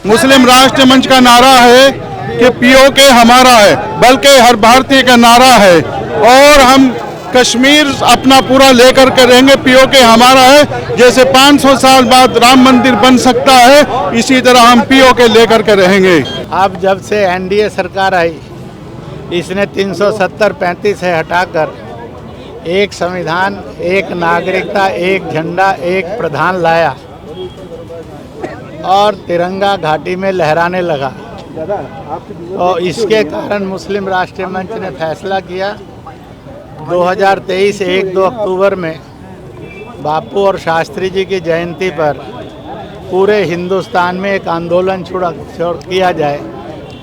मुस्लिम राष्ट्र मंच का नारा है कि पीओके हमारा है, बल्कि हर भारतीय का नारा है। और हम कश्मीर अपना पूरा लेकर के रहेंगे। पीओके हमारा है। जैसे 500 साल बाद राम मंदिर बन सकता है, इसी तरह हम पीओके लेकर के रहेंगे। अब जब से एनडीए सरकार आई, इसने 370-35 से हटाकर एक संविधान, एक नागरिकता, एक झंडा, एक प्रधान लाया और तिरंगा घाटी में लहराने लगा। और इसके कारण मुस्लिम राष्ट्रीय मंच ने फैसला किया 2023 1-2 अक्टूबर में बापू और शास्त्री जी की जयंती पर पूरे हिंदुस्तान में एक आंदोलन किया जाए,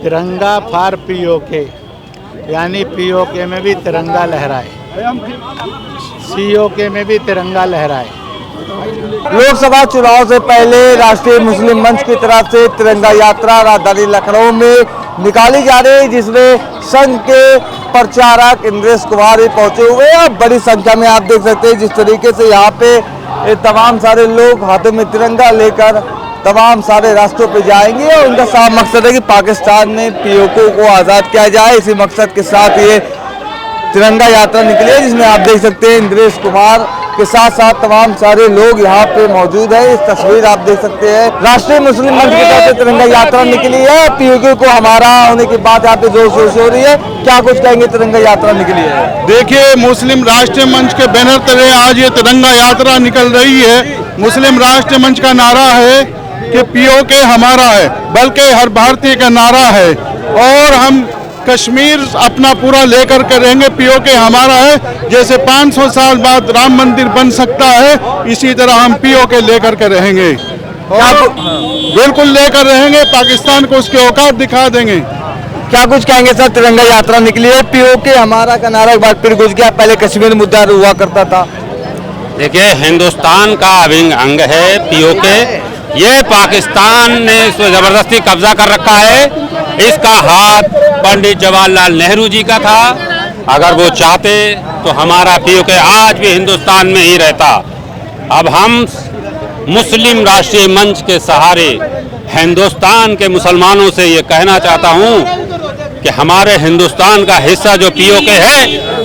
तिरंगा फॉर पीओके, यानी पीओके में भी तिरंगा लहराए, सीओके में भी तिरंगा लहराए। लोकसभा चुनाव से पहले राष्ट्रीय मुस्लिम मंच की तरफ से तिरंगा यात्रा राजधानी लखनऊ में निकाली जा रही है, जिसमें संघ के प्रचारक इंद्रेश कुमार भी पहुंचे हुए हैं। बड़ी संख्या में आप देख सकते हैं जिस तरीके से यहाँ पे तमाम सारे लोग हाथों में तिरंगा लेकर तमाम सारे रास्तों पे जाएंगे और उनका साफ मकसद है कि पाकिस्तान में पीओके को आज़ाद किया जाए। इसी मकसद के साथ ये तिरंगा यात्रा निकली है, जिसमें आप देख सकते हैं इंद्रेश कुमार के साथ साथ तमाम सारे लोग यहाँ पे मौजूद हैं। इस तस्वीर आप देख सकते हैं। राष्ट्रीय मुस्लिम मंच की तरफ से तिरंगा यात्रा निकली है। पीओके को हमारा होने की बात यहाँ पे जोर शोर से हो रही है। क्या कुछ कहेंगे, तिरंगा यात्रा निकली है? देखिए, मुस्लिम राष्ट्रीय मंच के बैनर तले आज ये तिरंगा यात्रा निकल रही है। मुस्लिम राष्ट्रीय मंच का नारा है कि पीओके हमारा है, बल्कि हर भारतीय का नारा है। और हम कश्मीर अपना पूरा लेकर के रहेंगे। पीओके हमारा है। जैसे 500 साल बाद राम मंदिर बन सकता है, इसी तरह हम पीओके लेकर के रहेंगे और बिल्कुल लेकर रहेंगे। पाकिस्तान को उसके औकात दिखा देंगे। क्या कुछ कहेंगे सर, तिरंगा यात्रा निकली है, पीओके हमारा का नारा एक बार फिर गुज गया। पहले कश्मीर मुद्दा हुआ करता था। देखिए, हिंदुस्तान का अभिन्न अंग है पीओके। ये पाकिस्तान ने इस पर जबरदस्ती कब्जा कर रखा है। इसका हाथ पंडित जवाहरलाल नेहरू जी का था। अगर वो चाहते तो हमारा पीओके आज भी हिंदुस्तान में ही रहता। अब हम मुस्लिम राष्ट्रीय मंच के सहारे हिंदुस्तान के मुसलमानों से ये कहना चाहता हूँ कि हमारे हिंदुस्तान का हिस्सा जो पीओके है,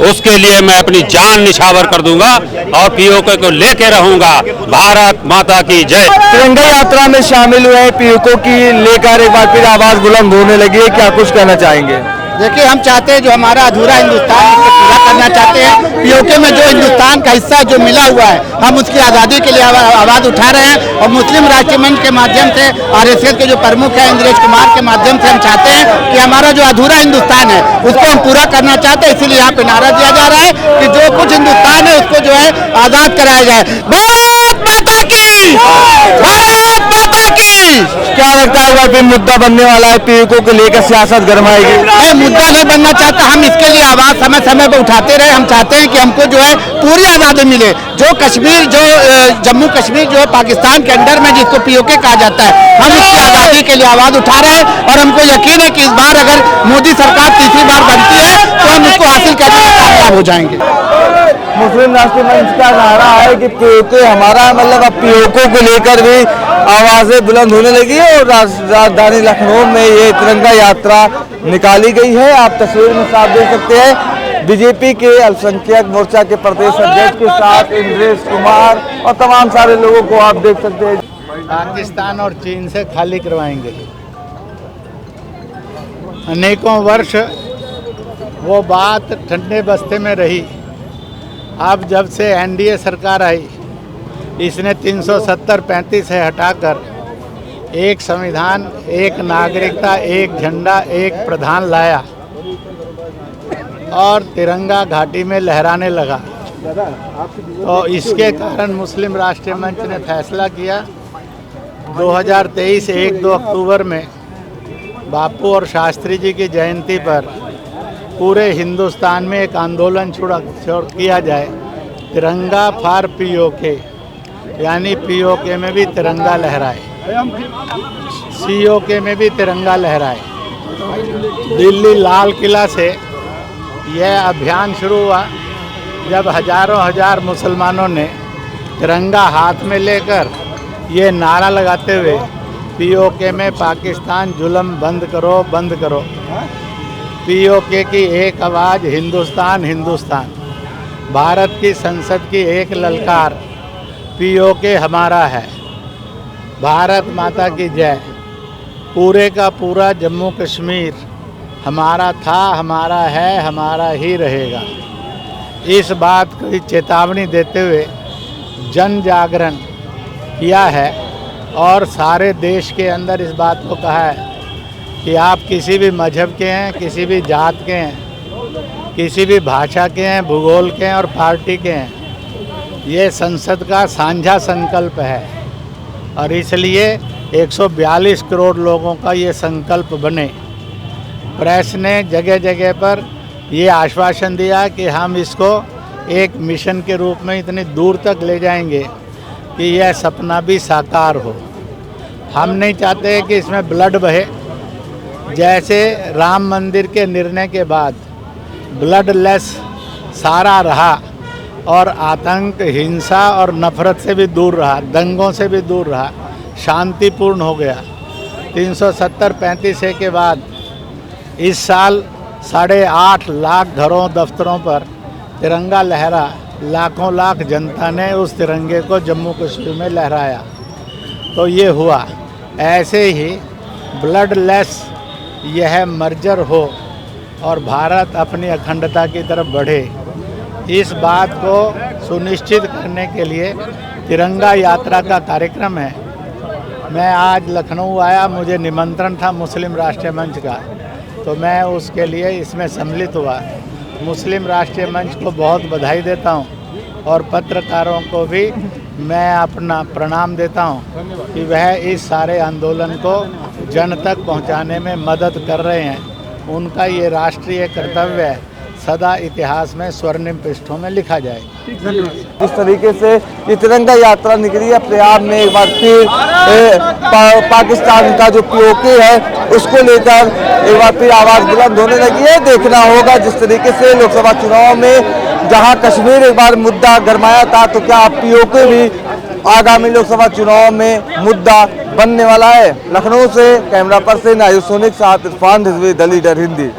उसके लिए मैं अपनी जान निछावर कर दूंगा और पीओके को लेके रहूंगा। भारत माता की जय। तिरंगा यात्रा में शामिल हुए पीओके की लेकर एक बार फिर आवाज बुलंद होने लगी है। क्या कुछ कहना चाहेंगे? देखिए, हम चाहते हैं जो हमारा अधूरा हिंदुस्तान है उसको पूरा करना चाहते हैं। पीओके में जो हिंदुस्तान का हिस्सा जो मिला हुआ है, हम उसकी आज़ादी के लिए आवाज़ उठा रहे हैं। और मुस्लिम राष्ट्रीय मंच के माध्यम से आरएसएस के जो प्रमुख हैं इंद्रेश कुमार के माध्यम से हम चाहते हैं कि हमारा जो अधूरा हिंदुस्तान है उसको हम पूरा करना चाहते हैं। इसीलिए यहाँ पे नारा दिया जा रहा है कि जो कुछ हिंदुस्तान है उसको जो है आज़ाद कराया जाए। भारत माता की, भारत माता की। क्या लगता है फिर मुद्दा बनने वाला है, पीओके को लेकर सियासत गरमाएगी? मुद्दा नहीं बनना चाहता। हम इसके लिए आवाज समय समय पर उठाते रहे। हम चाहते हैं कि हमको जो है पूरी आज़ादी मिले। जो कश्मीर, जो जम्मू कश्मीर जो है पाकिस्तान के अंडर में जिसको पीओके कहा जाता है, हम इसकी आज़ादी के लिए आवाज उठा रहे हैं। और हमको यकीन है कि इस बार अगर मोदी सरकार तीसरी बार बनती है तो हम इसको हासिल करने में कामयाब हो जाएंगे। मुस्लिम राष्ट्रीय मंच का नारा है कि पीओके हमारा, मतलब अब पीओके को लेकर भी आवाजें बुलंद होने लगी है और राजधानी लखनऊ में ये तिरंगा यात्रा निकाली गई है। आप तस्वीर में साफ देख सकते हैं बीजेपी के अल्पसंख्यक मोर्चा के प्रदेश अध्यक्ष के साथ इंद्रेश कुमार और तमाम सारे लोगों को आप देख सकते हैं। पाकिस्तान और चीन से खाली करवाएंगे। अनेकों वर्ष वो बात ठंडे बस्ते में रही। अब जब से एनडीए सरकार आई, इसने 370-35 से हटाकर एक संविधान, एक नागरिकता, एक झंडा, एक प्रधान लाया और तिरंगा घाटी में लहराने लगा। तो इसके कारण मुस्लिम राष्ट्रीय मंच ने फैसला किया 2023 1-2 अक्टूबर में बापू और शास्त्री जी की जयंती पर पूरे हिंदुस्तान में एक आंदोलन किया जाए, तिरंगा फॉर पीओके, यानी पीओके में भी तिरंगा लहराए, सीओके में भी तिरंगा लहराए। दिल्ली लाल किला से यह अभियान शुरू हुआ जब हजारों हजार मुसलमानों ने तिरंगा हाथ में लेकर ये नारा लगाते हुए पीओके में पाकिस्तान जुल्म बंद करो, बंद करो। पीओके की एक आवाज़ हिंदुस्तान, हिंदुस्तान। भारत की संसद की एक ललकार, पीओके हमारा है। भारत माता की जय। पूरे का पूरा जम्मू कश्मीर हमारा था, हमारा है, हमारा ही रहेगा। इस बात की चेतावनी देते हुए जन जागरण किया है और सारे देश के अंदर इस बात को कहा है कि आप किसी भी मजहब के हैं, किसी भी जात के हैं, किसी भी भाषा के हैं, भूगोल के हैं और पार्टी के हैं, ये संसद का साझा संकल्प है और इसलिए 142 करोड़ लोगों का ये संकल्प बने। प्रेस ने जगह जगह पर ये आश्वासन दिया कि हम इसको एक मिशन के रूप में इतनी दूर तक ले जाएंगे कि यह सपना भी साकार हो। हम नहीं चाहते कि इसमें ब्लड बहे। जैसे राम मंदिर के निर्णय के बाद ब्लडलेस सारा रहा और आतंक, हिंसा और नफरत से भी दूर रहा, दंगों से भी दूर रहा, शांतिपूर्ण हो गया। 370-35 के बाद इस साल 8.5 लाख घरों, दफ्तरों पर तिरंगा लहरा। लाखों लाख जनता ने उस तिरंगे को जम्मू कश्मीर में लहराया। तो ये हुआ। ऐसे ही ब्लडलेस यह मर्जर हो और भारत अपनी अखंडता की तरफ बढ़े, इस बात को सुनिश्चित करने के लिए तिरंगा यात्रा का कार्यक्रम है। मैं आज लखनऊ आया, मुझे निमंत्रण था मुस्लिम राष्ट्रीय मंच का, तो मैं उसके लिए इसमें सम्मिलित हुआ। मुस्लिम राष्ट्रीय मंच को बहुत बधाई देता हूं और पत्रकारों को भी मैं अपना प्रणाम देता हूं कि वह इस सारे आंदोलन को जन तक पहुंचाने में मदद कर रहे हैं। उनका ये राष्ट्रीय कर्तव्य है, सदा इतिहास में स्वर्णिम पृष्ठों में लिखा जाए। जिस तरीके से ये तिरंगा यात्रा निकली है, अपने आप में एक बार फिर पाकिस्तान का जो पीओके है उसको लेकर एक बार फिर आवाज़ बुलंद होने लगी है। देखना होगा जिस तरीके से लोकसभा चुनाव में जहां कश्मीर एक बार मुद्दा गरमाया था, तो क्या पीओके भी आगामी लोकसभा चुनाव में मुद्दा बनने वाला है। लखनऊ से कैमरा पर्सन आयुष सोनी के साथ इरफान रिजवी, द लीडर हिंदी।